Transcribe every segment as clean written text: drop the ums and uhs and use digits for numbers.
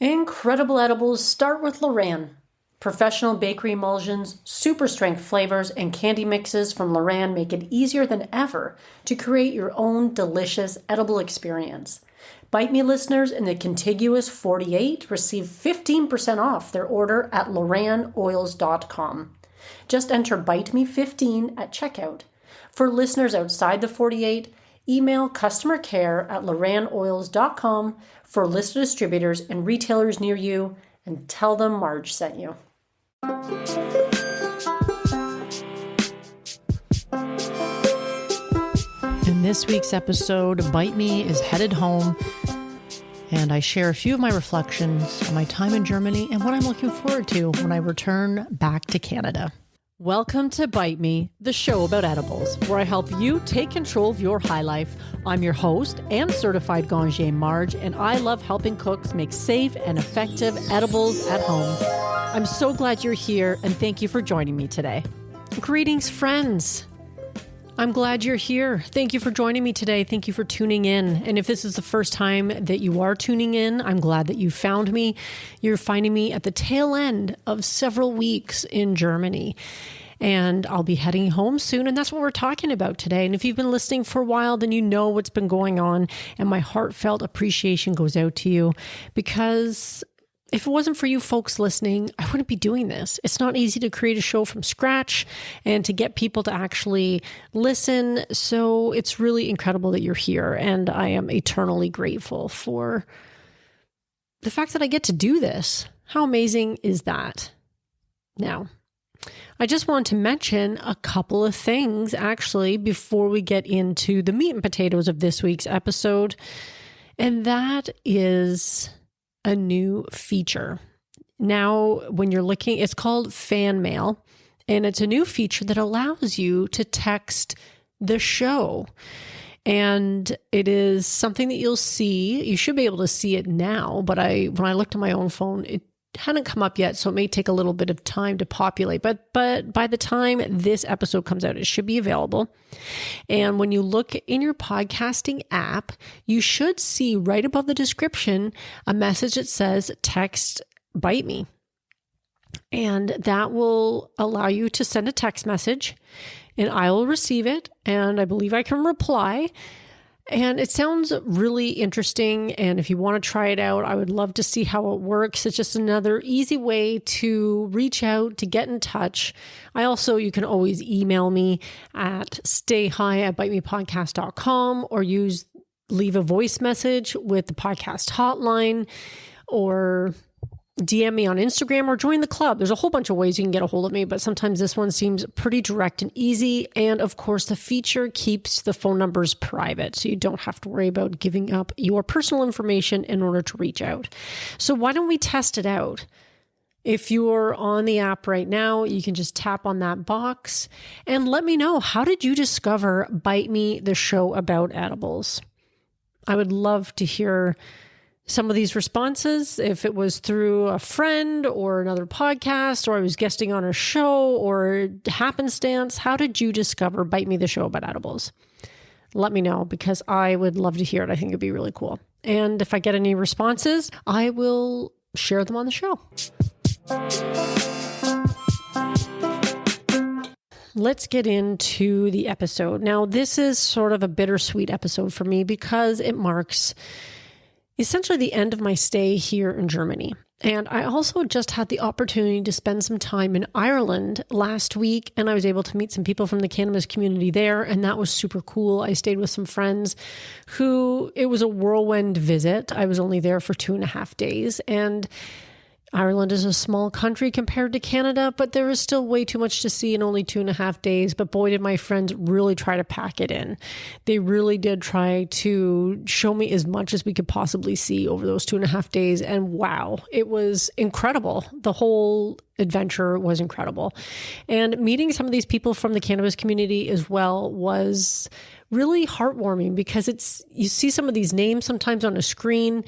Incredible edibles start with Loran. Professional bakery emulsions, super strength flavors, and candy mixes from Loran make it easier than ever to create your own delicious edible experience. Bite Me listeners in the contiguous 48 receive 15% off their order at loranoils.com. Just enter Bite Me 15 at checkout. For listeners outside the 48, email customer care at loranoils.com for a list of distributors and retailers near you and tell them Marge sent you. In this week's episode, Bite Me is headed home, and I share a few of my reflections on my time in Germany and what I'm looking forward to when I return back to Canada. Welcome to Bite Me, the show about edibles, where I help you take control of your high life. I'm your host and certified Gangier Marge, and I love helping cooks make safe and effective edibles at home. I'm so glad you're here, and thank you for joining me today. Greetings, friends. I'm glad you're here. Thank you for joining me today. Thank you for tuning in. And if this is the first time that you are tuning in, I'm glad that you found me. You're finding me at the tail end of several weeks in Germany. And I'll be heading home soon. And that's what we're talking about today. And if you've been listening for a while, then you know what's been going on. And my heartfelt appreciation goes out to you, because if it wasn't for you folks listening, I wouldn't be doing this. It's not easy to create a show from scratch and to get people to actually listen. So it's really incredible that you're here. And I am eternally grateful for the fact that I get to do this. How amazing is that? Now, I just want to mention a couple of things actually before we get into the meat and potatoes of this week's episode. And that is a new feature. Now, when you're looking, it's called fan mail, and it's a new feature that allows you to text the show. And it is something that you'll see. You should be able to see it now, but when I looked at my own phone, it hadn't come up yet, so it may take a little bit of time to populate. But by the time this episode comes out, it should be available. And when you look in your podcasting app, you should see right above the description a message that says text Bite Me. And that will allow you to send a text message, and I will receive it, and I believe I can reply. And it sounds really interesting. And if you want to try it out, I would love to see how it works. It's just another easy way to reach out, to get in touch. You can always email me at stayhigh@bitemepodcast.com, or leave a voice message with the podcast hotline, or DM me on Instagram, or join the club. There's a whole bunch of ways you can get a hold of me, but sometimes this one seems pretty direct and easy. And of course, the feature keeps the phone numbers private, so you don't have to worry about giving up your personal information in order to reach out. So why don't we test it out? If you're on the app right now, you can just tap on that box and let me know, how did you discover Bite Me, the show about edibles? I would love to hear some of these responses, if it was through a friend or another podcast, or I was guesting on a show, or happenstance. How did you discover Bite Me, the show about edibles? Let me know, because I would love to hear it. I think it'd be really cool. And if I get any responses, I will share them on the show. Let's get into the episode. Now, this is sort of a bittersweet episode for me, because it marks essentially the end of my stay here in Germany. And I also just had the opportunity to spend some time in Ireland last week, and I was able to meet some people from the cannabis community there, and that was super cool. I stayed with some friends it was a whirlwind visit. I was only there for 2.5 days, and Ireland is a small country compared to Canada, but there is still way too much to see in only 2.5 days. But boy, did my friends really try to pack it in. They really did try to show me as much as we could possibly see over those 2.5 days. And wow, it was incredible. The whole adventure was incredible. And meeting some of these people from the cannabis community as well was really heartwarming, because you see some of these names sometimes on a screen,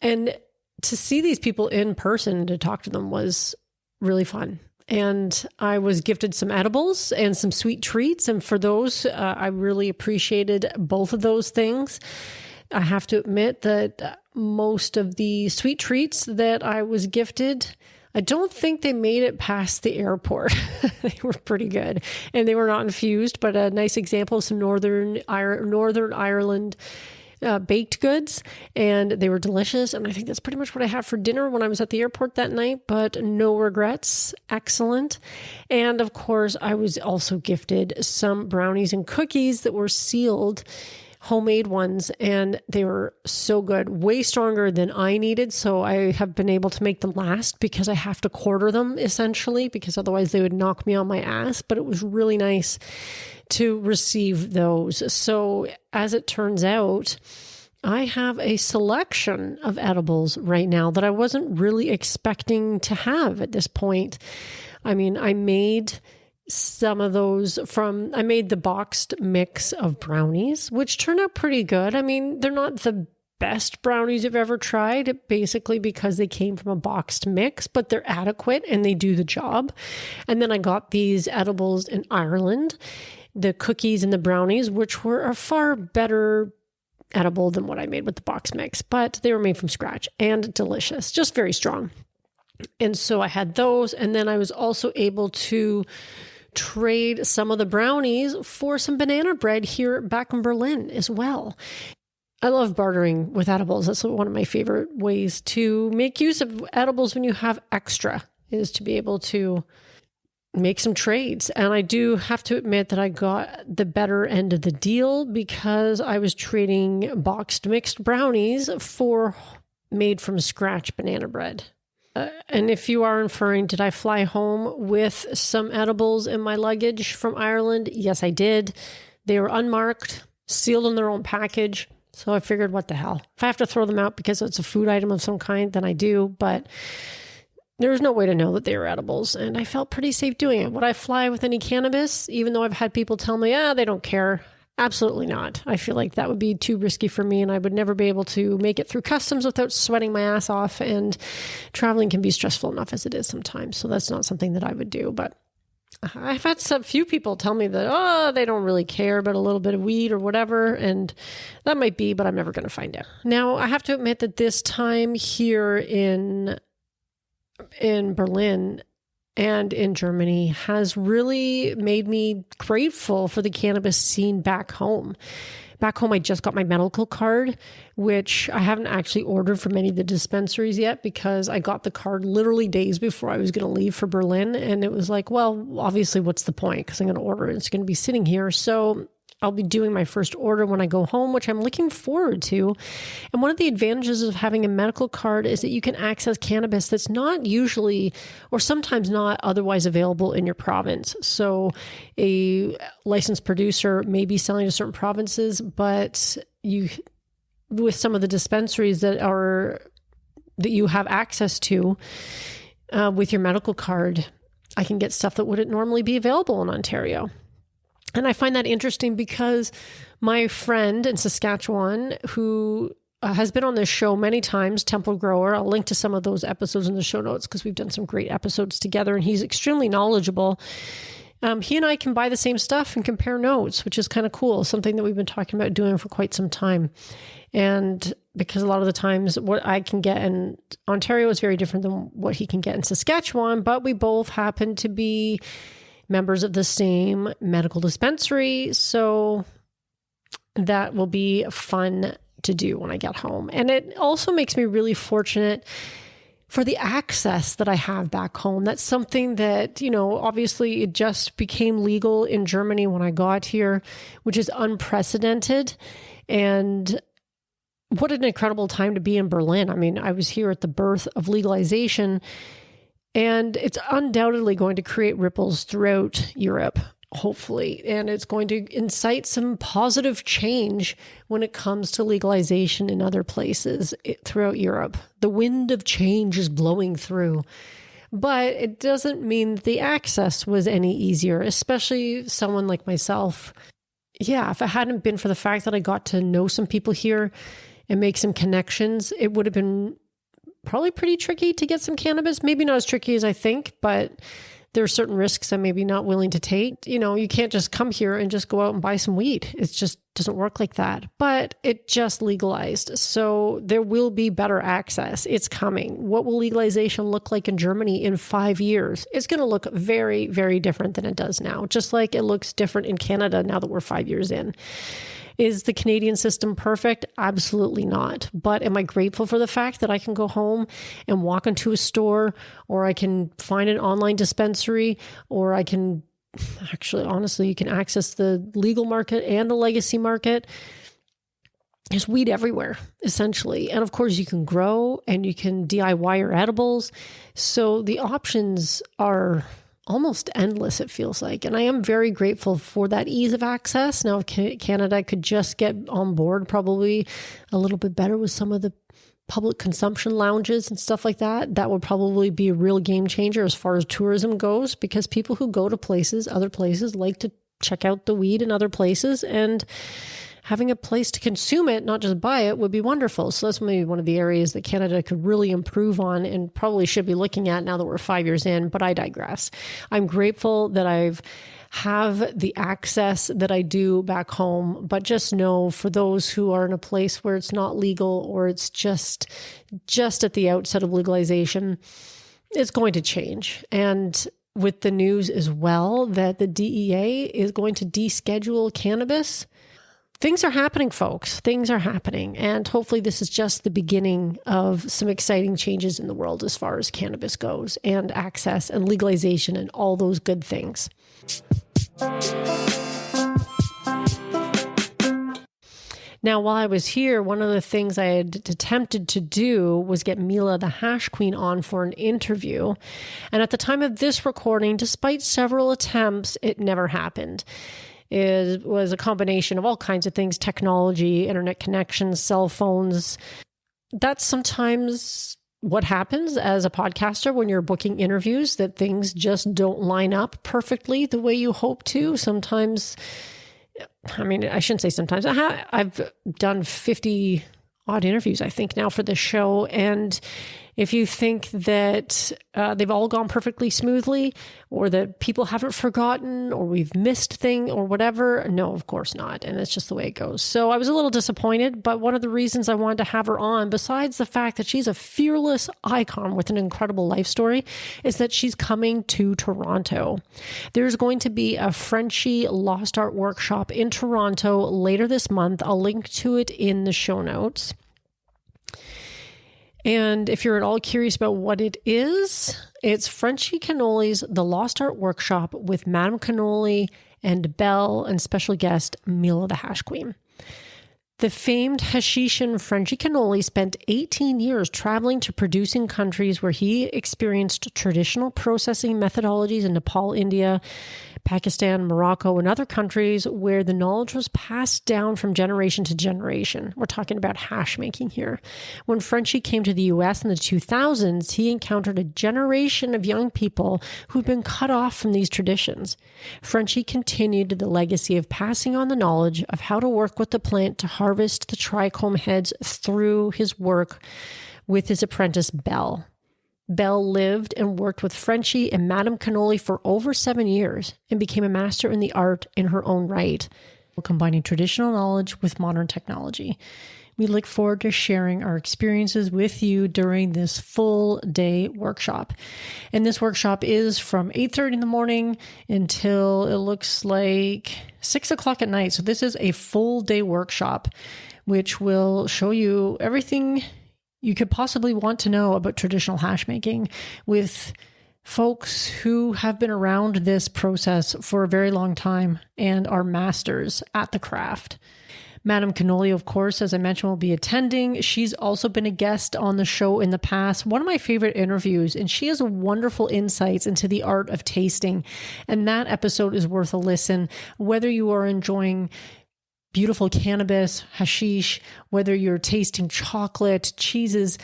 and to see these people in person, to talk to them, was really fun. And I was gifted some edibles and some sweet treats. And for those, I really appreciated both of those things. I have to admit that most of the sweet treats that I was gifted. I don't think they made it past the airport. They were pretty good, and they were not infused, but a nice example of some Northern Ireland baked goods, and they were delicious. And I think that's pretty much what I had for dinner when I was at the airport that night, but no regrets. Excellent. And of course, I was also gifted some brownies and cookies that were sealed, homemade ones, and they were so good, way stronger than I needed. So I have been able to make them last because I have to quarter them essentially, because otherwise they would knock me on my ass. But it was really nice to receive those. So as it turns out, I have a selection of edibles right now that I wasn't really expecting to have at this point. I mean, I made some of those I made the boxed mix of brownies, which turned out pretty good. I mean, they're not the best brownies I've ever tried, basically because they came from a boxed mix, but they're adequate and they do the job. And then I got these edibles in Ireland, the cookies and the brownies, which were a far better edible than what I made with the box mix, but they were made from scratch and delicious, just very strong. And so I had those. And then I was also able to trade some of the brownies for some banana bread here back in Berlin as well. I love bartering with edibles. That's one of my favorite ways to make use of edibles when you have extra, is to be able to make some trades. And I do have to admit that I got the better end of the deal because I was trading boxed mixed brownies for made from scratch banana bread. And if you are inferring, did I fly home with some edibles in my luggage from Ireland? Yes, I did. They were unmarked, sealed in their own package. So I figured, what the hell? If I have to throw them out because it's a food item of some kind, then I do. But there's no way to know that they were edibles. And I felt pretty safe doing it. Would I fly with any cannabis, even though I've had people tell me, they don't care? Absolutely not. I feel like that would be too risky for me, and I would never be able to make it through customs without sweating my ass off, and traveling can be stressful enough as it is sometimes. So that's not something that I would do. But I've had some few people tell me that, they don't really care about a little bit of weed or whatever, and that might be, but I'm never going to find out. Now, I have to admit that this time here in Berlin and in Germany has really made me grateful for the cannabis scene back home. Back home, I just got my medical card, which I haven't actually ordered from any of the dispensaries yet because I got the card literally days before I was going to leave for Berlin. And it was like, well, obviously, what's the point? Because I'm going to order it. It's going to be sitting here. So I'll be doing my first order when I go home, which I'm looking forward to. And one of the advantages of having a medical card is that you can access cannabis that's not usually, or sometimes not otherwise available in your province. So a licensed producer may be selling to certain provinces, but with some of the dispensaries that you have access to with your medical card, I can get stuff that wouldn't normally be available in Ontario. And I find that interesting because my friend in Saskatchewan, who has been on this show many times, Temple Grower, I'll link to some of those episodes in the show notes because we've done some great episodes together, and he's extremely knowledgeable. He and I can buy the same stuff and compare notes, which is kind of cool, something that we've been talking about doing for quite some time. And because a lot of the times what I can get in Ontario is very different than what he can get in Saskatchewan, but we both happen to be members of the same medical dispensary. So that will be fun to do when I get home. And it also makes me really fortunate for the access that I have back home. That's something that, obviously it just became legal in Germany when I got here, which is unprecedented. And what an incredible time to be in Berlin. I mean, I was here at the birth of legalization, and it's undoubtedly going to create ripples throughout Europe, hopefully. And it's going to incite some positive change when it comes to legalization in other places throughout Europe. The wind of change is blowing through. But it doesn't mean that the access was any easier, especially someone like myself. Yeah, if it hadn't been for the fact that I got to know some people here and make some connections, it would have been probably pretty tricky to get some cannabis. Maybe not as tricky as I think, but there are certain risks I'm maybe not willing to take. You can't just come here and just go out and buy some weed. It just doesn't work like that. But it just legalized. So there will be better access. It's coming. What will legalization look like in Germany in 5 years? It's going to look very, very different than it does now, just like it looks different in Canada now that we're 5 years in. Is the Canadian system perfect? Absolutely not. But am I grateful for the fact that I can go home and walk into a store, or I can find an online dispensary, or I can honestly, you can access the legal market and the legacy market. There's weed everywhere, essentially. And of course, you can grow and you can DIY your edibles. So the options are almost endless, it feels like. And I am very grateful for that ease of access. Now, if Canada could just get on board probably a little bit better with some of the public consumption lounges and stuff like that, that would probably be a real game changer as far as tourism goes, because people who go to other places like to check out the weed in other places, and having a place to consume it, not just buy it, would be wonderful. So that's maybe one of the areas that Canada could really improve on and probably should be looking at now that we're 5 years in, but I digress. I'm grateful that have the access that I do back home, but just know for those who are in a place where it's not legal, or it's just at the outset of legalization, it's going to change. And with the news as well that the DEA is going to deschedule cannabis, things are happening, folks. Things are happening. And hopefully this is just the beginning of some exciting changes in the world as far as cannabis goes, and access and legalization and all those good things. Now, while I was here, one of the things I had attempted to do was get Mila the Hash Queen on for an interview. And at the time of this recording, despite several attempts, it never happened. It was a combination of all kinds of things: technology, internet connections, cell phones. That's sometimes what happens as a podcaster when you're booking interviews, that things just don't line up perfectly the way you hope to. Sometimes, I shouldn't say sometimes. I've done 50 odd interviews, I think, now for this show. And if you think that they've all gone perfectly smoothly, or that people haven't forgotten, or we've missed thing or whatever, no, of course not. And it's just the way it goes. So I was a little disappointed, but one of the reasons I wanted to have her on, besides the fact that she's a fearless icon with an incredible life story, is that she's coming to Toronto. There's going to be a Frenchy Lost Art Workshop in Toronto later this month. I'll link to it in the show notes. And if you're at all curious about what it is, it's Frenchy Cannoli's The Lost Art Workshop with Madame Cannoli and Belle and special guest Mila the Hash Queen. The famed Hashishan Frenchy Cannoli spent 18 years traveling to producing countries where he experienced traditional processing methodologies in Nepal, India, Pakistan, Morocco, and other countries where the knowledge was passed down from generation to generation. We're talking about hash making here. When Frenchy came to the US in the 2000s, he encountered a generation of young people who'd been cut off from these traditions. Frenchy continued the legacy of passing on the knowledge of how to work with the plant to harvest the trichome heads through his work with his apprentice Belle. Belle lived and worked with Frenchy and Madame Cannoli for over 7 years and became a master in the art in her own right, combining traditional knowledge with modern technology. We look forward to sharing our experiences with you during this full day workshop. And this workshop is from 8:30 in the morning until it looks like 6 o'clock at night. So this is a full day workshop, which will show you everything you could possibly want to know about traditional hash making, with folks who have been around this process for a very long time and are masters at the craft. Madame Cannoli, of course, as I mentioned, will be attending. She's also been a guest on the show in the past. One of my favorite interviews, and she has wonderful insights into the art of tasting. And that episode is worth a listen, whether you are enjoying beautiful cannabis, hashish, whether you're tasting chocolate, cheeses.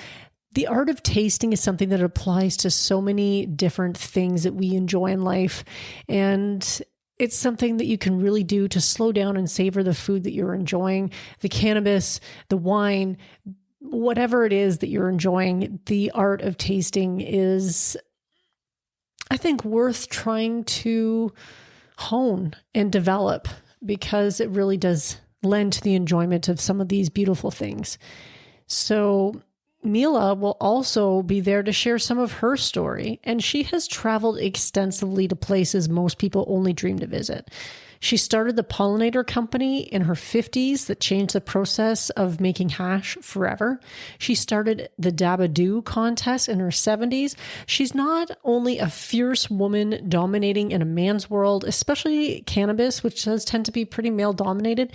The art of tasting is something that applies to so many different things that we enjoy in life. And it's something that you can really do to slow down and savor the food that you're enjoying, the cannabis, the wine, whatever it is that you're enjoying. The art of tasting is I think, worth trying to hone and develop, because it really does lend to the enjoyment of some of these beautiful things. So Mila will also be there to share some of her story, and she has traveled extensively to places most people only dream to visit. She started the pollinator company in her 50s that changed the process of making hash forever. She started the Dabadoo contest in her 70s. She's not only a fierce woman dominating in a man's world, especially cannabis, which does tend to be pretty male dominated,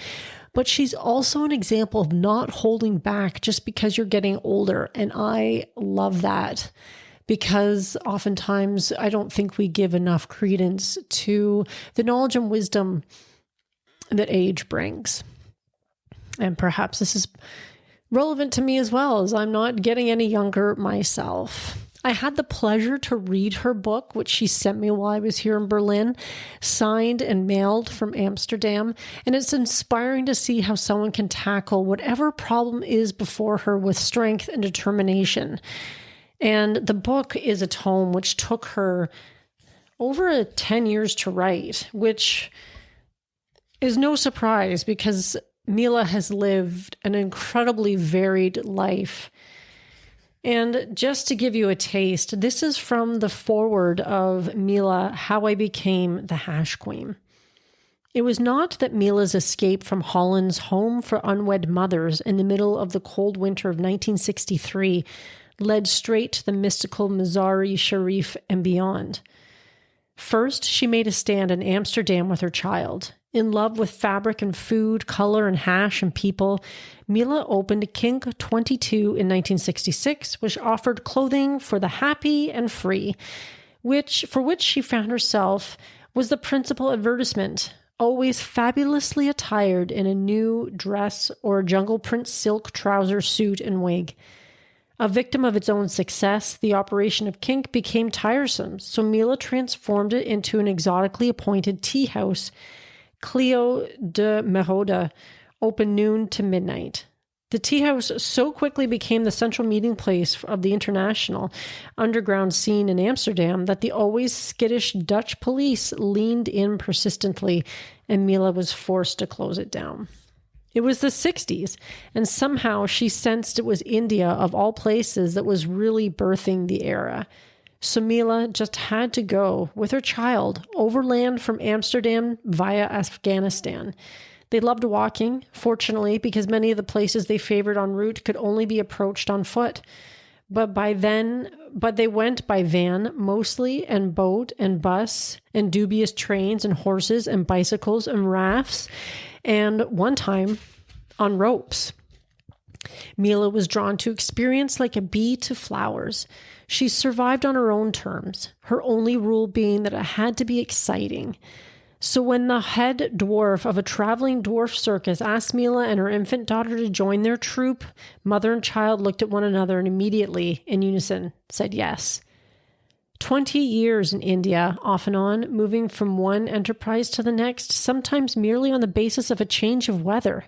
but she's also an example of not holding back just because you're getting older. And I love that, because oftentimes I don't think we give enough credence to the knowledge and wisdom that age brings. And perhaps this is relevant to me as well, as I'm not getting any younger myself. I had the pleasure to read her book, which she sent me while I was here in Berlin, signed and mailed from Amsterdam. And it's inspiring to see how someone can tackle whatever problem is before her with strength and determination. And the book is a tome which took her over 10 years to write, which is no surprise because Mila has lived an incredibly varied life. And just to give you a taste, this is from the foreword of Mila, How I Became the Hash Queen. It was not that Mila's escape from Holland's home for unwed mothers in the middle of the cold winter of 1963 led straight to the mystical Mazari Sharif and beyond. First, she made a stand in Amsterdam with her child. In love with fabric and food, color and hash and people, Mila opened Kink 22 in 1966, which offered clothing for the happy and free, for which she found herself was the principal advertisement, always fabulously attired in a new dress or a jungle print silk trouser suit and wig. A victim of its own success, the operation of Kink became tiresome, so Mila transformed it into an exotically appointed tea house, Cleo de Meroda, open noon to midnight. The tea house so quickly became the central meeting place of the international underground scene in Amsterdam that the always skittish Dutch police leaned in persistently, and Mila was forced to close it down. It was the 60s, and somehow she sensed it was India, of all places, that was really birthing the era. So Mila just had to go with her child overland from Amsterdam via Afghanistan. They loved walking, fortunately, because many of the places they favored en route could only be approached on foot. But they went by van mostly, and boat and bus and dubious trains and horses and bicycles and rafts, and one time on ropes. Mila was drawn to experience like a bee to flowers. She survived on her own terms, her only rule being that it had to be exciting. So when the head dwarf of a traveling dwarf circus asked Mila and her infant daughter to join their troupe, mother and child looked at one another and immediately, in unison, said yes. 20 years in India, off and on, moving from one enterprise to the next, sometimes merely on the basis of a change of weather.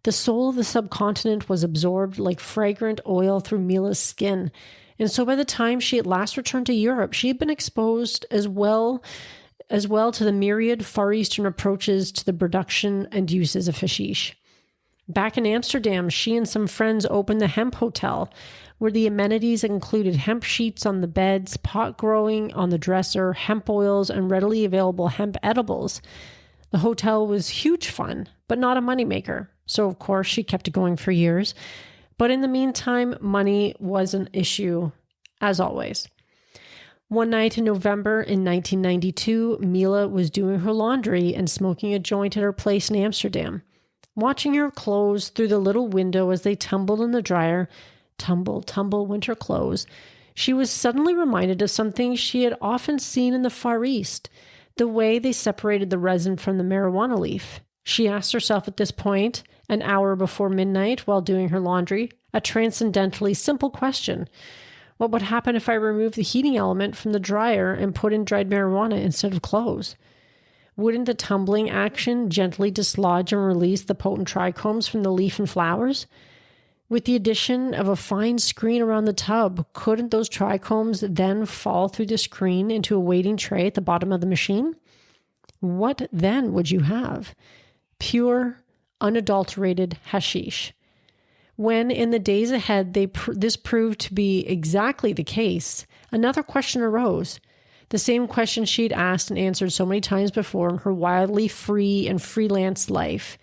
The soul of the subcontinent was absorbed like fragrant oil through Mila's skin. And so by the time she at last returned to Europe, she had been exposed as well to the myriad Far Eastern approaches to the production and uses of hashish. Back in Amsterdam, she and some friends opened the Hemp Hotel, where the amenities included hemp sheets on the beds, pot growing on the dresser, hemp oils, and readily available hemp edibles. The hotel was huge fun, but not a moneymaker. So, of course, she kept it going for years. But in the meantime, money was an issue, as always. One night in November in 1992, Mila was doing her laundry and smoking a joint at her place in Amsterdam. Watching her clothes through the little window as they tumbled in the dryer, tumble, tumble, winter clothes, she was suddenly reminded of something she had often seen in the Far East, the way they separated the resin from the marijuana leaf. She asked herself at this point, an hour before midnight while doing her laundry, a transcendently simple question. What would happen if I removed the heating element from the dryer and put in dried marijuana instead of clothes? Wouldn't the tumbling action gently dislodge and release the potent trichomes from the leaf and flowers? With the addition of a fine screen around the tub, couldn't those trichomes then fall through the screen into a waiting tray at the bottom of the machine? What then would you have? Pure, unadulterated hashish. When in the days ahead this proved to be exactly the case, another question arose. The same question she'd asked and answered so many times before in her wildly free and freelance life.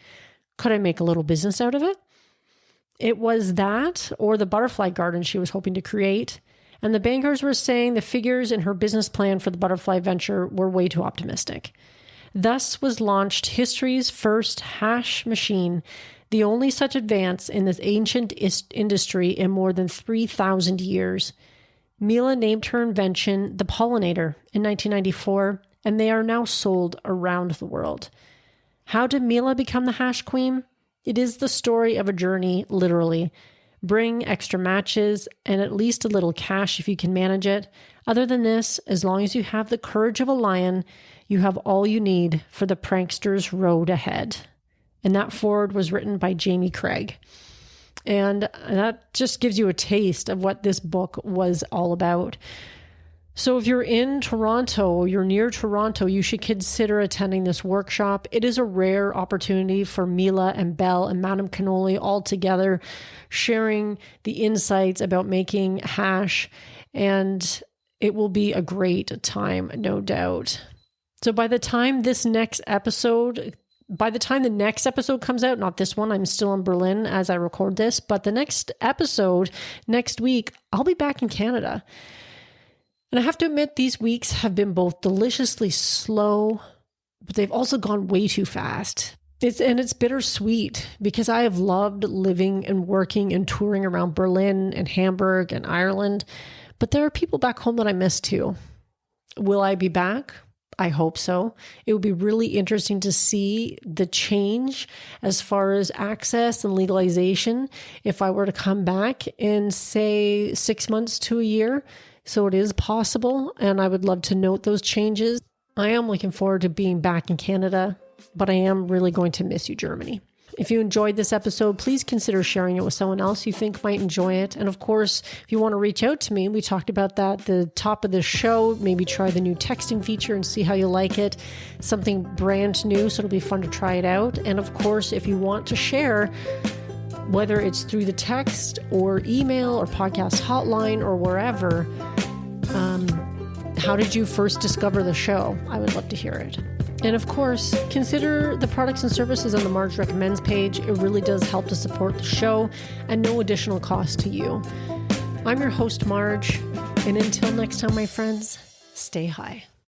Could I make a little business out of it? It was that or the butterfly garden she was hoping to create, and the bankers were saying the figures in her business plan for the butterfly venture were way too optimistic. Thus was launched history's first hash machine, the only such advance in this ancient industry in more than 3,000 years. Mila named her invention the pollinator in 1994, and they are now sold around the world. How did Mila become the hash queen? It is the story of a journey, literally. Bring extra matches and at least a little cash if you can manage it. Other than this, as long as you have the courage of a lion, you have all you need for the prankster's road ahead. And that foreword was written by Jamie Craig. And that just gives you a taste of what this book was all about. So if you're in Toronto, you're near Toronto, you should consider attending this workshop. It is a rare opportunity for Mila and Belle and Madame Cannoli all together, sharing the insights about making hash, and it will be a great time, no doubt. So by the time the next episode comes out, not this one, I'm still in Berlin as I record this, but the next episode next week, I'll be back in Canada. And I have to admit, these weeks have been both deliciously slow, but they've also gone way too fast. It's bittersweet because I have loved living and working and touring around Berlin and Hamburg and Ireland, but there are people back home that I miss too. Will I be back? I hope so. It would be really interesting to see the change as far as access and legalization if I were to come back in, say, 6 months to a year. So it is possible, and I would love to note those changes. I am looking forward to being back in Canada, but I am really going to miss you, Germany. If you enjoyed this episode, please consider sharing it with someone else you think might enjoy it. And of course, if you want to reach out to me, we talked about that at the top of the show. Maybe try the new texting feature and see how you like it. Something brand new, so it'll be fun to try it out. And of course, if you want to share, whether it's through the text or email or podcast hotline or wherever, how did you first discover the show? I would love to hear it. And of course, consider the products and services on the Marge Recommends page. It really does help to support the show and no additional cost to you. I'm your host, Marge, and until next time, my friends, stay high.